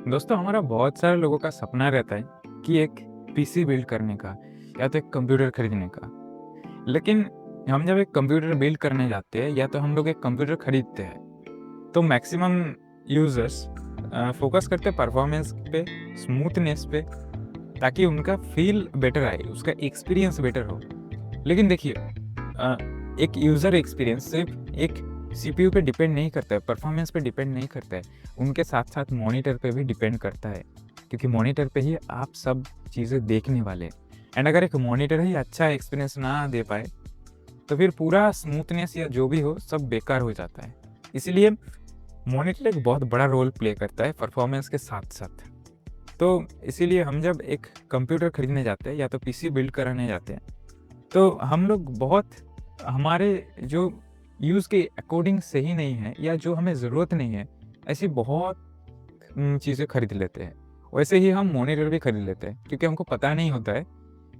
दोस्तों हमारा बहुत सारे लोगों का सपना रहता है कि एक पीसी बिल्ड करने का या तो एक कंप्यूटर खरीदने का। लेकिन हम जब एक कंप्यूटर बिल्ड करने जाते हैं या तो हम लोग एक कंप्यूटर खरीदते हैं तो मैक्सिमम यूजर्स फोकस करते हैं परफॉर्मेंस पे, स्मूथनेस पे, ताकि उनका फील बेटर आए, उसका एक्सपीरियंस बेटर हो। लेकिन देखिए, एक यूज़र एक्सपीरियंस सिर्फ एक सीपीयू पे डिपेंड नहीं करता है, परफॉर्मेंस पे डिपेंड नहीं करता है, उनके साथ साथ मॉनिटर पे भी डिपेंड करता है, क्योंकि मॉनिटर पे ही आप सब चीज़ें देखने वाले हैं। एंड अगर एक मॉनिटर ही अच्छा एक्सपीरियंस ना दे पाए तो फिर पूरा स्मूथनेस या जो भी हो सब बेकार हो जाता है। इसीलिए मॉनिटर एक बहुत बड़ा रोल प्ले करता है परफॉर्मेंस के साथ साथ। तो इसीलिए हम जब एक कंप्यूटर खरीदने जाते हैं या तो पीसी बिल्ड कराने जाते हैं तो हम लोग बहुत हमारे जो यूज़ के अकॉर्डिंग सही नहीं है या जो हमें ज़रूरत नहीं है, ऐसी बहुत चीज़ें खरीद लेते हैं। वैसे ही हम मॉनिटर भी खरीद लेते हैं क्योंकि हमको पता नहीं होता है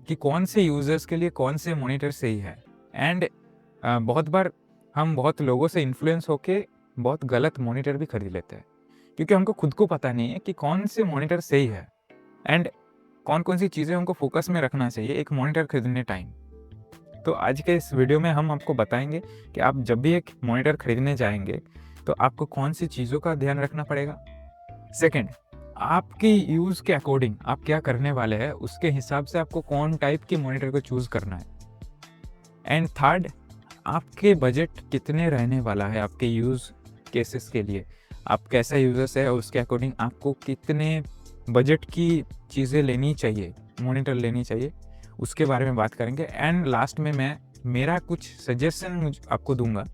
कि कौन से यूज़र्स के लिए कौन से मॉनिटर सही है। एंड बहुत बार हम बहुत लोगों से इन्फ्लुएंस होके बहुत गलत मॉनिटर भी खरीद लेते हैं क्योंकि हमको खुद को पता नहीं है कि कौन से मॉनिटर सही है एंड कौन-कौन सी चीज़ें हमको फ़ोकस में रखना चाहिए एक मॉनिटर खरीदने टाइम। तो आज के इस वीडियो में हम आपको बताएँगे कि आप जब भी एक मॉनिटर खरीदने जाएँगे, तो आपको कौन-सी चीज़ों का ध्यान रखना पड़ेगा। सेकंड, आपकी यूज़ के अकॉर्डिंग आप क्या करने वाले हैं, उसके हिसाब से आपको कौन टाइप की मॉनिटर को चूज़ करना है। एंड थर्ड, आपके बजट कितने रहने वाला है आपके यूज़ केसेस के लिए। आप कैसा यूज़र्स है उसके अकॉर्डिंग आपको कितने बजट की चीज़ें लेनी चाहिए, मॉनिटर लेनी चाहिए, उसके बारे में बात करेंगे। एंड लास्ट में मैं मेरा कुछ सजेशन आपको दूँगा,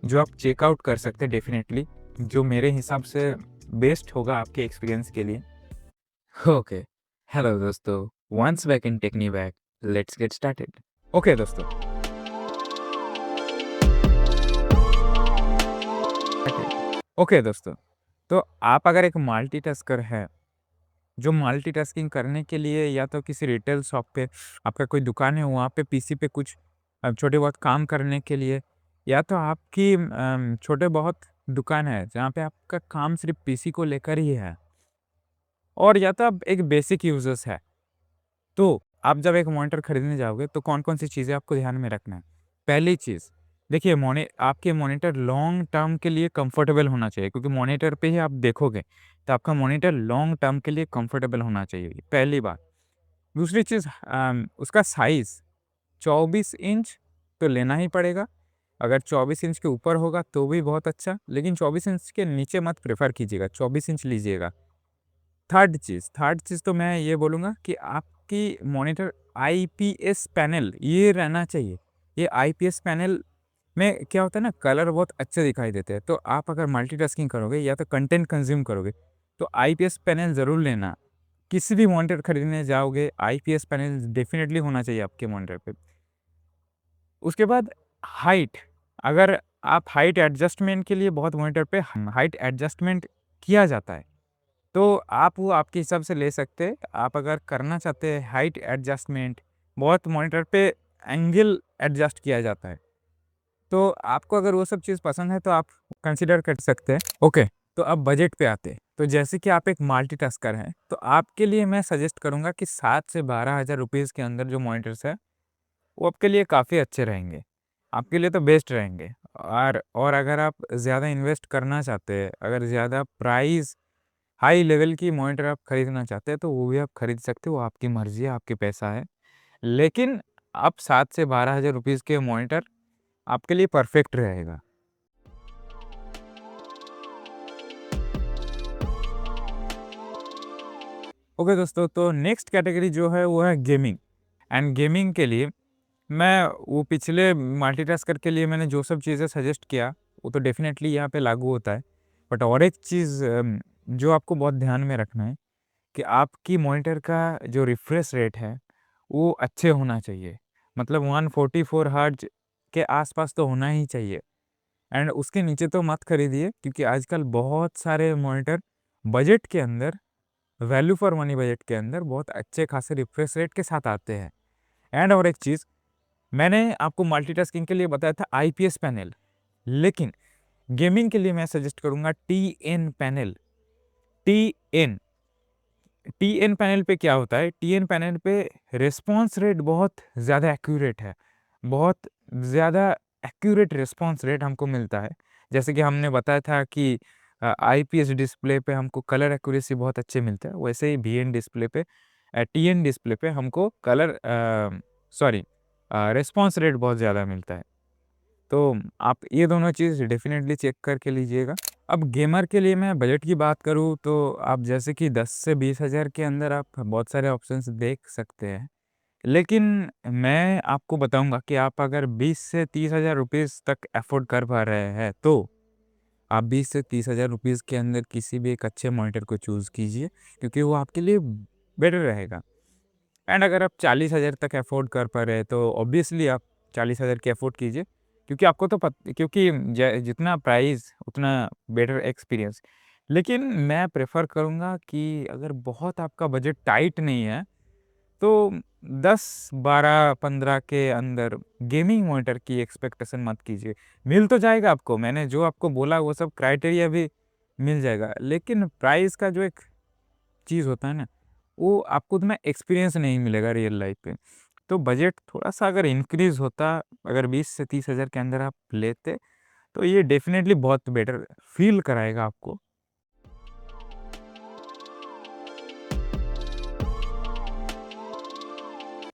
जो आप चेकआउट कर सकते हैं डेफ़िनेटली, जो मेरे हिसाब से बेस्ट होगा आपके एक्सपीरियंस के लिए। ओके, हेलो दोस्तों, वंस बैक इन टेक्नी बैक, लेट्स गेट स्टार्टेड। ओके दोस्तों, ओके दोस्तों, तो आप अगर एक मल्टीटास्कर है, जो मल्टीटास्किंग करने के लिए या तो किसी रिटेल शॉप पे आपका कोई दुकान है, वहाँ पे पीसी पे कुछ छोटे बहुत काम करने के लिए, या तो आपकी छोटे बहुत दुकान है जहाँ पे आपका काम सिर्फ पीसी को लेकर ही है, और या तो आप एक बेसिक यूजर्स है। तो आप जब एक मॉनिटर खरीदने जाओगे तो कौन-कौन सी चीज़ें आपको ध्यान में रखना है। पहली चीज़, देखिए आपके मॉनिटर लॉन्ग टर्म के लिए कंफर्टेबल होना चाहिए, क्योंकि मॉनिटर पे ही आप देखोगे, तो आपका मॉनिटर लॉन्ग टर्म के लिए कंफर्टेबल होना चाहिए, पहली बात। दूसरी चीज़, उसका साइज़ 24 इंच तो लेना ही पड़ेगा। अगर 24 इंच के ऊपर होगा तो भी बहुत अच्छा, लेकिन 24 इंच के नीचे मत प्रेफ़र कीजिएगा, 24 इंच लीजिएगा। थर्ड चीज़ तो मैं ये बोलूँगा कि आपकी मॉनिटर आईपीएस पैनल ये रहना चाहिए। ये आईपीएस पैनल में क्या होता है ना, कलर बहुत अच्छे दिखाई देते हैं। तो आप अगर मल्टीटास्किंग करोगे या तो कंटेंट कंज़्यूम करोगे, तो आईपीएस पैनल ज़रूर लेना। किसी भी मॉनिटर खरीदने जाओगे, आईपीएस पैनल डेफ़िनेटली होना चाहिए आपके मॉनिटर पे। उसके बाद हाइट, अगर आप हाइट एडजस्टमेंट के लिए बहुत मॉनिटर पे हाइट एडजस्टमेंट किया जाता है। तो आप वो आपके हिसाब से ले सकते हैं। आप अगर करना चाहते हैं हाइट एडजस्टमेंट, बहुत मॉनिटर पे एंगल एडजस्ट किया जाता है। तो आपको अगर वो सब चीज़ पसंद है तो आप कंसीडर कर सकते हैं। ओके, तो अब बजट पे आते हैं। तो जैसे कि आप एक मल्टीटास्कर हैं, तो आपके लिए मैं सजेस्ट करूँगा कि 7 से 12,000 रुपीज़ के अंदर जो मॉनिटर्स हैं, वो आपके लिए काफ़ी अच्छे रहेंगे। आपके लिए तो बेस्ट रहेंगे। और अगर आप ज़्यादा इन्वेस्ट करना चाहते हैं, अगर ज़्यादा प्राइस हाई लेवल की मॉनिटर आप खरीदना चाहते हैं, तो वो भी आप खरीद सकते हो, वो आपकी मर्ज़ी है, आपके पैसा है। लेकिन आप 7 से 12,000 रुपीज़ के मॉनिटर आपके लिए परफेक्ट रहेगा। ओके दोस्तों, तो नेक्स्ट कैटेगरी जो है वो है गेमिंग। एंड गेमिंग के लिए मैं वो पिछले मल्टीटास्कर के लिए मैंने जो सब चीज़ें सजेस्ट किया, वो तो डेफ़िनेटली यहाँ पे लागू होता है। बट और एक चीज़ जो आपको बहुत ध्यान में रखना है कि आपकी मॉनिटर का जो रिफ्रेश रेट है, वो अच्छे होना चाहिए। मतलब 144 हर्ट्ज़ के आसपास तो होना ही चाहिए। एंड उसके नीचे तो मत खरीदिए, क्योंकि आजकल बहुत सारे मॉनिटर बजट के अंदर, वैल्यू फॉर मनी बजट के अंदर बहुत अच्छे खासे रिफ्रेश रेट के साथ आते हैं। एंड और एक चीज़, मैंने आपको मल्टीटास्किंग के लिए बताया था आईपीएस पैनल, लेकिन गेमिंग के लिए मैं सजेस्ट करूँगा TN panel. TN। TN panel पे क्या होता है, TN पैनल पे रिस्पॉन्स रेट बहुत ज़्यादा एक्यूरेट है, बहुत ज़्यादा एक्यूरेट रिस्पॉन्स रेट हमको मिलता है। जैसे कि हमने बताया था कि IPS डिस्प्ले पे हमको कलर एक्यूरेसी बहुत अच्छे मिलते हैं, वैसे ही VN डिस्प्ले पे TN डिस्प्ले पे हमको रिस्पॉन्स रेट बहुत ज़्यादा मिलता है। तो आप ये दोनों चीज़ डेफ़िनेटली चेक करके लीजिएगा। अब गेमर के लिए मैं बजट की बात करूँ तो आप जैसे कि 10 से 20 हज़ार के अंदर आप बहुत सारे ऑप्शंस देख सकते हैं। लेकिन मैं आपको बताऊँगा कि आप अगर 20 से 30 हज़ार रुपीज़ तक अफ़ोर्ड कर पा रहे हैं, तो आप 20 से 30 हज़ार रुपीज़ के अंदर किसी भी एक अच्छे मॉनिटर को चूज़ कीजिए, क्योंकि वो आपके लिए बेटर रहेगा। एंड अगर आप 40 हज़ार तक अफ़ोर्ड कर पा रहे हैं, तो ऑब्वियसली आप 40 हज़ार की अफ़ोर्ड कीजिए, क्योंकि आपको तो क्योंकि जितना प्राइस उतना बेटर एक्सपीरियंस। लेकिन मैं प्रेफ़र करूँगा कि अगर बहुत आपका बजट टाइट नहीं है, तो 10, 12, 15 के अंदर गेमिंग मॉनिटर की एक्सपेक्टेशन मत कीजिए। मिल तो जाएगा आपको, मैंने जो आपको बोला वो सब क्राइटेरिया भी मिल जाएगा, लेकिन प्राइस का जो एक चीज़ होता है ना, वो आपको उतना एक्सपीरियंस नहीं मिलेगा रियल लाइफ पे। तो बजट थोड़ा-सा अगर इंक्रीज़ होता, अगर 20 से 30 हज़ार के अंदर आप लेते, तो ये डेफ़िनेटली बहुत बेटर फ़ील कराएगा आपको।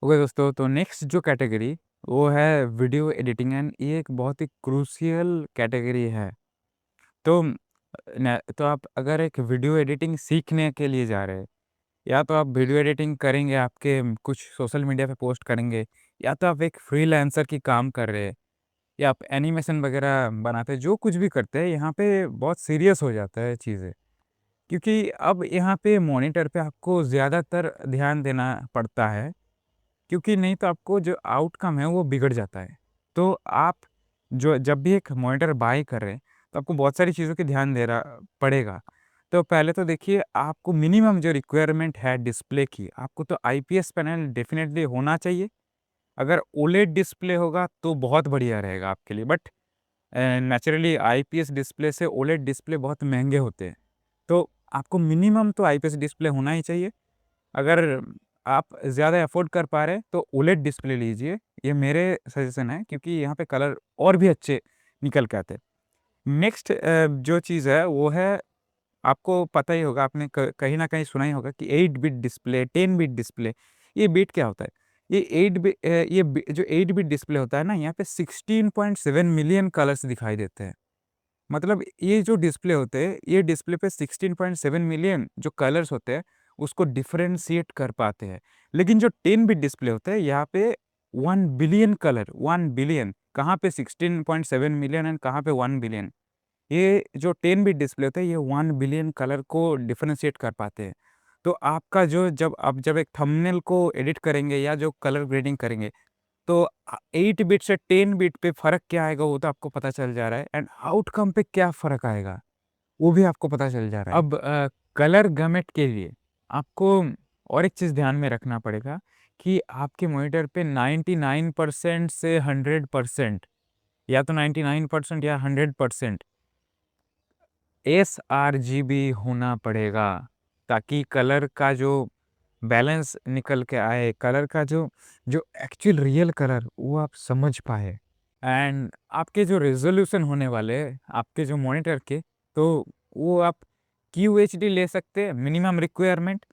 ओके दोस्तों, तो नेक्स्ट जो कैटेगरी वो है वीडियो एडिटिंग, एंड ये एक बहुत ही क्रूशियल कैटेगरी है। तो तो आप अगर एक वीडियो एडिटिंग सीखने के लिए जा रहे हैं, या तो आप वीडियो एडिटिंग करेंगे, आपके कुछ सोशल मीडिया पे पोस्ट करेंगे, या तो आप एक फ्रीलांसर की काम कर रहे हैं, या आप एनिमेशन वगैरह बनाते हैं, जो कुछ भी करते हैं, यहाँ पे बहुत सीरियस हो जाता है चीज़ें। क्योंकि अब यहाँ पे मॉनिटर पे आपको ज़्यादातर ध्यान देना पड़ता है, क्योंकि नहीं तो आपको जो आउटकम है वो बिगड़ जाता है। तो आप जो जब भी एक मॉनिटर बाय कर रहे हैं, तो आपको बहुत सारी चीज़ों की ध्यान देना पड़ेगा। तो पहले तो देखिए, आपको मिनिमम जो रिक्वायरमेंट है डिस्प्ले की, आपको तो IPS पैनल डेफ़िनेटली होना चाहिए। अगर ओलेड डिस्प्ले होगा तो बहुत बढ़िया रहेगा आपके लिए, बट नेचुरली IPS डिस्प्ले से ओलेड डिस्प्ले बहुत महँगे होते हैं। तो आपको मिनिमम तो IPS डिस्प्ले होना ही चाहिए। अगर आप ज़्यादा अफ़ोर्ड कर पा रहे हैं, तो ओलेड डिस्प्ले लीजिए। ये मेरे सजेशन है, क्योंकि यहाँ पे कलर और भी अच्छे निकल के आते हैं। नेक्स्ट जो चीज़ है वो है, आपको पता ही होगा, आपने कहीं न कहीं सुना ही होगा कि 8 बिट डिस्प्ले, 10 बिट डिस्प्ले। ये बिट क्या होता है? ये 8 बि अ, ये बि जो 8 बिट डिस्प्ले होता है ना, यहाँ पे 16.7 मिलियन कलर्स दिखाई देते हैं। मतलब ये जो डिस्प्ले होते हैं, ये डिस्प्ले पे 16.7 मिलियन जो कलर्स होते हैं, उसको डिफरेंशिएट कर पाते हैं। लेकिन जो 10 बिट डिस्प्ले होते हैं, यहाँ पे 1 बिलियन कलर, 1 बिलियन, कहाँ पे 16.7 मिलियन एंड कहाँ पे 1 बिलियन। ये जो 10 बिट डिस्प्ले होता है, ये 1 बिलियन कलर को डिफरेंशिएट कर पाते हैं। तो आपका जो जब एक थंबनेल को एडिट करेंगे या जो कलर ग्रेडिंग करेंगे, तो 8 बिट से 10 बिट पे फ़र्क क्या आएगा वो तो आपको पता चल जा रहा है, एंड आउटकम पे क्या फ़र्क आएगा, वो भी आपको पता चल जा रहा है। अब कलर गमेट के लिए आपको और एक चीज़ ध्यान में रखना पड़ेगा कि आपके मॉनिटर पे 99% से 100%, या तो 99% या 100% sRGB होना पड़ेगा, ताकि कलर का जो बैलेंस निकल के आए, कलर का जो जो एक्चुअल रियल कलर वो आप समझ पाएँ। एंड आपके जो रिज़ॉल्यूशन होने वाले हैं, आपके जो मॉनिटर के, तो वो आप QHD ले सकते हैं, मिनिमम रिक्वायरमेंट।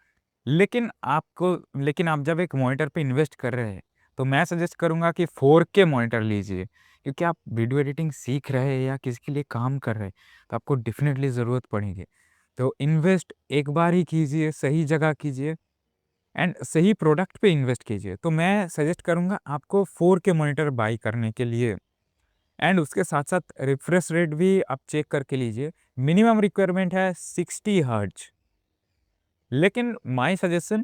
लेकिन आप जब एक मॉनिटर पे इन्वेस्ट कर रहे हैं, तो मैं सजेस्ट करूँगा कि 4K मॉनिटर लीजिए, क्योंकि आप वीडियो एडिटिंग सीख रहे हैं या किसी के लिए काम कर रहे हैं, तो आपको डेफ़िनेटली ज़रूरत पड़ेगी। तो इन्वेस्ट एक बार ही कीजिए, सही जगह कीजिए, एंड सही प्रोडक्ट पे इन्वेस्ट कीजिए। तो मैं सजेस्ट करूँगा आपको 4K मॉनिटर बाय करने के लिए। एंड उसके साथ-साथ रिफ्रेश रेट भी आप चेक करके लीजिए। मिनिमम रिक्वायरमेंट है 60 हर्ट्ज़, लेकिन माय सजेशन,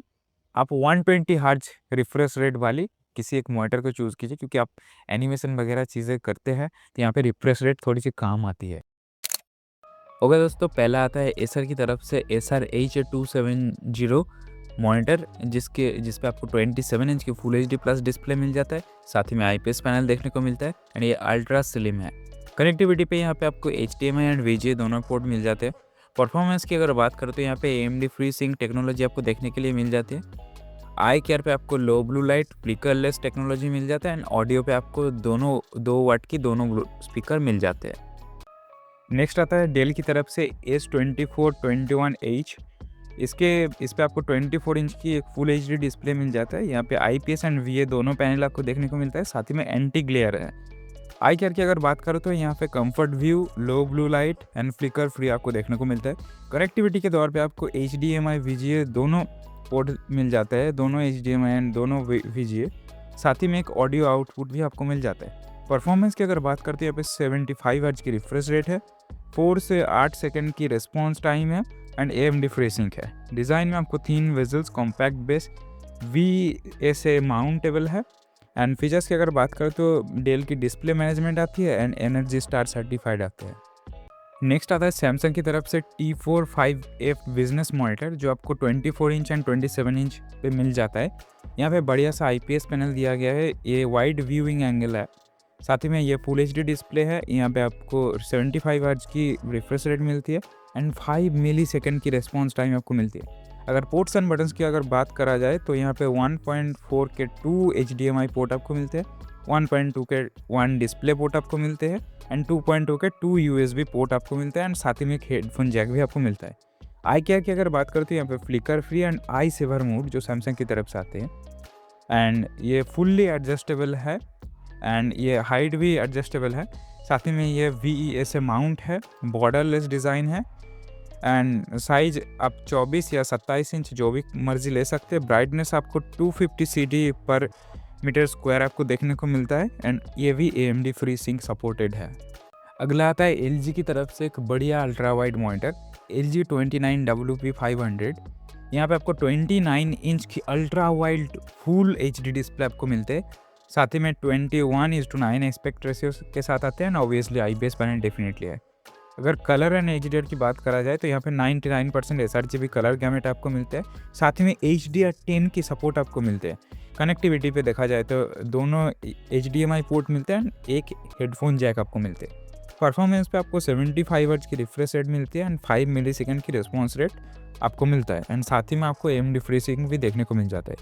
आप 120 हर्ट्ज़ रिफ्रेश रेट वाली किसी एक मॉनिटर को चूज़ कीजिए, क्योंकि आप एनिमेशन वगैरह चीज़ें करते हैं, तो यहाँ पे रिफ्रेश रेट थोड़ी-सी काम आती है। ओके दोस्तों, पहला आता है एसर की तरफ से एसर H270 मॉनिटर, जिस पे आपको 27 इंच की फुल एचडी प्लस डिस्प्ले मिल जाता है, साथ ही में IPS पैनल देखने को मिलता है, एंड ये अल्ट्रा स्लिम है। कनेक्टिविटी पे यहाँ पे आपको HDMI एंड VGA दोनों पोर्ट मिल जाते हैं। परफॉर्मेंस की अगर बात करें तो यहाँ पे AMD FreeSync टेक्नोलॉजी आपको देखने के लिए मिल जाती है। आई केयर पे आपको लो ब्लू लाइट फ्लिकरलेस टेक्नोलॉजी मिल जाता है एंड ऑडियो पे आपको दोनों 2 वाट की दोनों स्पीकर मिल जाते हैं। नेक्स्ट आता है डेल की तरफ से S2421H। इस पे आपको 24 इंच की एक फुल HD डिस्प्ले मिल जाता है। यहाँ पे IPS एंड VA दोनों पैनल आपको देखने को मिलता है, साथ ही में एंटी ग्लेयर है। आई केयर की अगर बात करो तो यहाँ पे comfort view, low blue light and flicker free आपको देखने को मिलता है। कनेक्टिविटी के तौर पे आपको HDMI VGA दोनों पोर्ट मिल जाता है, दोनों HDMI एंड दोनों VGA, साथ ही में एक ऑडियो आउटपुट भी आपको मिल जाता है। परफॉर्मेंस की अगर बात करते हैं, यहाँ पे 75 हर्ट्ज की रिफ्रेश रेट है, 4 से 8 सेकंड की रिस्पॉन्स टाइम है एंड AMD FreeSync है। डिज़ाइन में आपको 3 vessels, compact base, VSA mountable है एंड फीचर्स की अगर बात करें तो डेल की डिस्प्ले मैनेजमेंट आती है एंड एनर्जी स्टार सर्टिफाइड आते हैं। नेक्स्ट आता है सैमसंग की तरफ से T45F बिजनेस मॉनिटर, जो आपको 24 इंच एंड 27 इंच पे मिल जाता है। यहाँ पे बढ़िया सा IPS पैनल दिया गया है, ये वाइड व्यूइंग एंगल है, साथ ही में ये फुल HD डिस्प्ले है। यहाँ पे आपको 75 हर्ट्ज की रिफ्रेश रेट मिलती है एंड 5 मिली सेकेंड की रिस्पॉन्स टाइम आपको मिलती है। अगर पोर्ट्स एंड बटन्स की अगर बात करा जाए तो यहाँ पे 1.4 के 2 HDMI पोर्ट आपको मिलते हैं, 1.2 के 1 डिस्प्ले पोर्ट आपको मिलते हैं एंड 2.2 के 2 USB पोर्ट आपको मिलते हैं एंड साथ ही में एक हेडफोन जैक भी आपको मिलता है। आई केयर की अगर बात करते हैं, यहाँ पे flicker free and eye saver mode जो सैमसंग की तरफ से आते हैं एंड ये फुल्ली एडजस्टेबल है एंड ये हाइट भी एडजस्टेबल है, साथ ही में ये VESA माउंट है, बॉर्डरलेस डिज़ाइन है एंड साइज आप 24 या 27 इंच जो भी मर्जी ले सकते हैं। ब्राइटनेस आपको 250 CD पर मीटर स्क्वायर आपको देखने को मिलता है एंड ये भी AMD FreeSync सपोर्टेड है। अगला आता है LG की तरफ से एक बढ़िया ultra wide monitor LG 29WP500। यहाँ पे आपको 29 इंच की ultra wide full HD display आपको मिलते हैं, साथ ही में 21:9 एस्पेक्ट रेशियो के साथ आते हैं and obviously IPS panel definitely है। अगर कलर एंड HDR की बात करा जाए तो यहाँ पे 99% sRGB कलर गैमेट आपको मिलते हैं, साथ ही में HDR10 की सपोर्ट आपको मिलते हैं। कनेक्टिविटी पे देखा जाए तो दोनों HDMI पोर्ट मिलते हैं, एक हेडफोन जैक आपको मिलते हैं। परफॉर्मेंस पे आपको 75 हर्ट्ज की रिफ्रेश रेट मिलती है एंड 5 मिली सेकेंड की रिस्पॉन्स रेट आपको मिलता है एंड साथ ही में आपको AMD FreeSync भी देखने को मिल जाता है।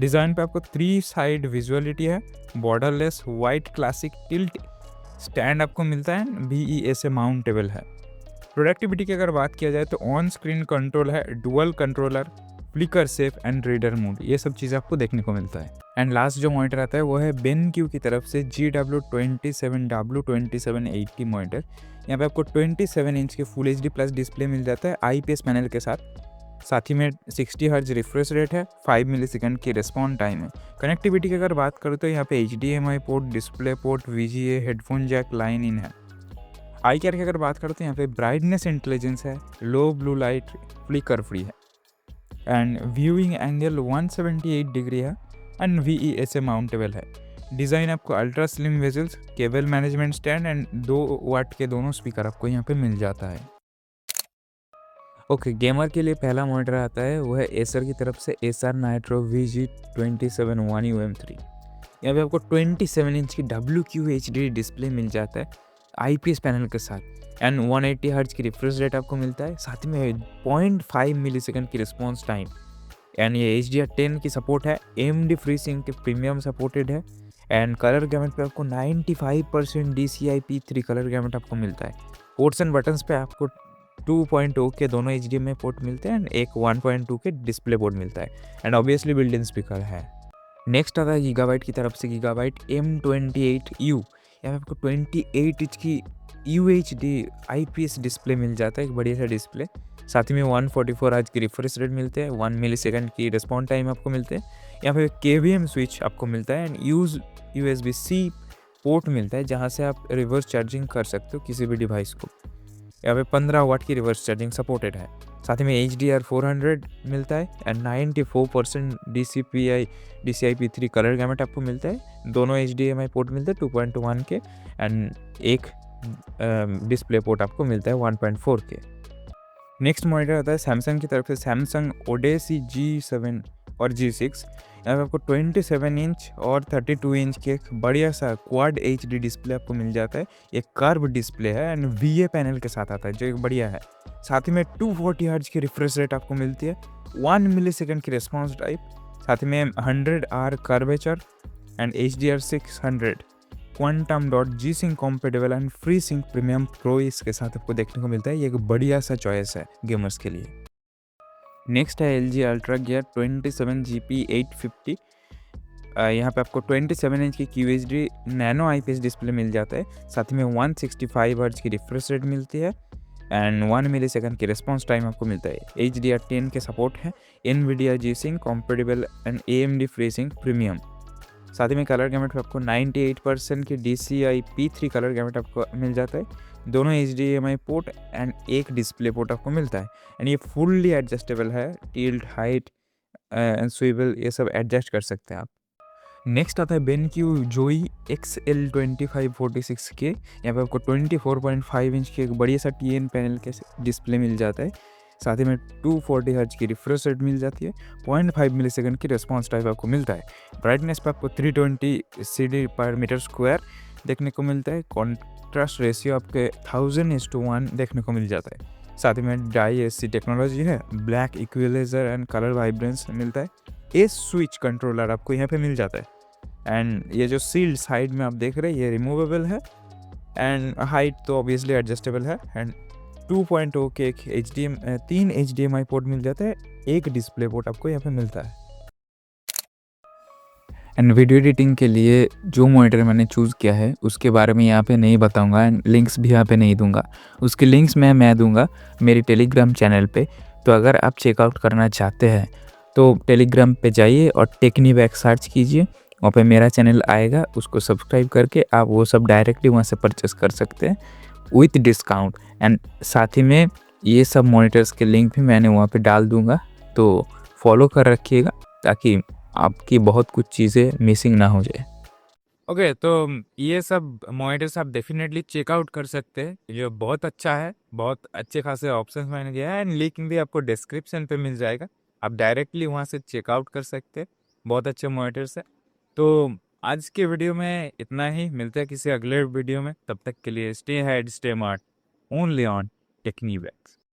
डिज़ाइन पे आपको 3 साइड विजुअलिटी है, borderless white classic tilt stand आपको मिलता है, VESA माउंटेबल है। प्रोडक्टिविटी की अगर बात किया जाए तो ऑन स्क्रीन कंट्रोल है, dual controller, flicker safe and reader mode, ये सब चीज़ आपको देखने को मिलता है। एंड लास्ट जो मॉनिटर आता है वो है BenQ की तरफ से GW27W2780 मॉनिटर। यहाँ पे आपको 27 इंच के फुल HD प्लस डिस्प्ले मिल जाता है IPS पैनल के साथ ही में 60 हर्ट्ज रिफ्रेश रेट है, 5 मिली सेकेंड की रिस्पॉन्स टाइम है। कनेक्टिविटी की अगर बात करूँ तो यहाँ पे HDMI port, display port, VGA, headphone jack line in है। आई केयर की अगर बात करते हैं, यहाँ पे ब्राइटनेस इंटेलिजेंस है, लो ब्लू लाइट फ्लिकर फ्री है एंड व्यूइंग एंगल 178 डिग्री है एंड VESA माउंटेबल है। डिज़ाइन आपको ultra slim vessels, cable management stand and 2 वाट के दोनों स्पीकर आपको यहाँ पे मिल जाता है। ओके, गेमर के लिए पहला मॉनिटर आता है वो है एसर की तरफ से Acer Nitro VG27 One UM3। यहाँ पे आपको 27 इंच की WQHD डिस्प्ले मिल जाता है IPS पैनल के साथ एंड 180 हर्ट्ज की रिफ्रेश रेट आपको मिलता है, साथ में 0.5 मिली सेकेंड की रिस्पॉन्स टाइम एंड ये HDR10 की सपोर्ट है, AMD FreeSync के प्रीमियम सपोर्टेड है एंड कलर गैमेट पे आपको 95% DCI-P3 कलर गैमेट आपको मिलता है। पोर्ट्स एंड बटन्स पे आपको 2.0 के दोनों HDMI पोर्ट मिलते हैं एंड एक 1.2 के डिस्प्ले पोर्ट मिलता है and obviously built in speaker है। नेक्स्ट आता है गीगाबाइट की तरफ से गीगाबाइट M28U। यहाँ पे आपको 28 इंच की UHD IPS डिस्प्ले मिल जाता है, एक बढ़िया सा डिस्प्ले, साथ ही में 144 हर्ट्ज की रिफ्रेश रेट मिलते हैं, 1 मिली सेकेंड की रिस्पॉन्स टाइम आपको मिलते हैं। यहाँ पे KVM स्विच आपको मिलता है एंड USB-C पोर्ट मिलता है जहाँ से आप रिवर्स चार्जिंग कर सकते हो किसी भी डिवाइस को। यहाँ पे 15 वाट की रिवर्स चार्जिंग सपोर्टेड है, साथ ही में HDR 400 मिलता है एंड 94% DCI-P3 कलर गैमेट आपको मिलता है। दोनों HDMI पोर्ट मिलते हैं 2.1 के एंड एक डिस्प्ले पोर्ट आपको मिलता है 1.4 के। नेक्स्ट मॉनिटर आता है सैमसंग की तरफ से सैमसंग ओडेसी G7 और G6। यहाँ पे आपको 27 इंच और 32 इंच के एक बढ़िया सा क्वाड HD डिस्प्ले आपको मिल जाता है। एक कर्व डिस्प्ले है एंड VA पैनल के साथ आता है जो एक बढ़िया है। साथ ही में 240 हर्ट्ज की रिफ्रेश रेट आपको मिलती है, 1 मिलीसेकंड की रिस्पॉन्स टाइप, साथ में 100R curvature and HDR 600 quantum dot G sync compatible and free sync premium pro इसके साथ आपको देखने को मिलता है। ये एक बढ़िया सा चॉइस है गेमर्स के लिए। नेक्स्ट है LG अल्ट्रा गियर 27GP 850। यहाँ पे आपको 27 इंच की QHD नैनो IPS डिस्प्ले मिल जाता है। साथ ही में 165 हर्ट्ज की रिफ्रेश रेट मिलती है एंड 1 मिलीसेकंड की रिस्पॉन्स टाइम आपको मिलता है। HDR10 के सपोर्ट है, NVIDIA G-Sync compatible and AMD FreeSync premium. साथ ही में कलर गैमेट पे आपको 98% की DCI P3 कलर गैमेट आपको मिल जाता है। दोनों HDMI पोर्ट एंड एक डिस्प्ले पोर्ट आपको मिलता है एंड ये फुल्ली एडजस्टेबल है, टिल्ट, हाइट एंड स्विvel ये सब एडजस्ट कर सकते हैं आप। नेक्स्ट आता है BenQ Joy XL2546 के। यहाँ पे आपको 24.5 इंच की एक बढ़िया सा TN पैनल के डिस्प्ले मिल जाता है। साथ ही में 240 हर्ट्ज की रिफ्रेश रेट मिल जाती है, 0.5 मिलीसेकंड की रिस्पॉन्स टाइम आपको मिलता है। ब्राइटनेस पे आपको 320 CD/m² देखने को मिलता है। कॉन्ट्रास्ट रेशियो आपके 1000:1 देखने को मिल जाता है। साथ ही में डाई SC टेक्नोलॉजी है, black equaliser and colour vibrance मिलता है। एस स्विच कंट्रोलर आपको यहाँ पे मिल जाता है एंड ये जो सील्ड साइड में आप देख रहे हैं ये रिमूवेबल है एंड हाइट तो ऑब्वियसली एडजस्टेबल है एंड 2.0 के एक 3 HDMI पोर्ट मिल जाता है, एक डिस्प्ले पोर्ट आपको यहाँ पे मिलता है। एंड वीडियो एडिटिंग के लिए जो मॉनिटर मैंने चूज़ किया है उसके बारे में यहाँ पे नहीं बताऊंगा एंड लिंक्स भी यहाँ पे नहीं दूंगा। उसके लिंक्स मैं दूंगा मेरी टेलीग्राम चैनल पे। तो अगर आप चेकआउट करना चाहते हैं तो टेलीग्राम पे जाइए और टेक्नीवैक सर्च कीजिए, वहाँ पे मेरा चैनल आएगा, उसको सब्सक्राइब करके आप वो सब डायरेक्टली वहाँ से परचेस कर सकते हैं विथ डिस्काउंट। एंड साथ ही में ये सब मॉनिटर्स के लिंक भी मैंने वहाँ पे डाल दूंगा, तो फॉलो कर रखिएगा ताकि आपकी बहुत कुछ चीज़ें मिसिंग ना हो जाए। ओके तो ये सब मॉनिटर्स आप डेफिनेटली चेकआउट कर सकते हैं, ये बहुत अच्छा है, बहुत अच्छे खासे ऑप्शंस मैंने दिया है एंड लिंक भी आपको डिस्क्रिप्शन पे मिल जाएगा, आप डायरेक्टली वहाँ से चेकआउट कर सकते हैं। बहुत अच्छे मॉनिटर्स है। तो आज के वीडियो में इतना ही, मिलते हैं किसी अगले वीडियो में, तब तक के लिए stay hide stay smart only on टेक्नीवैक्स।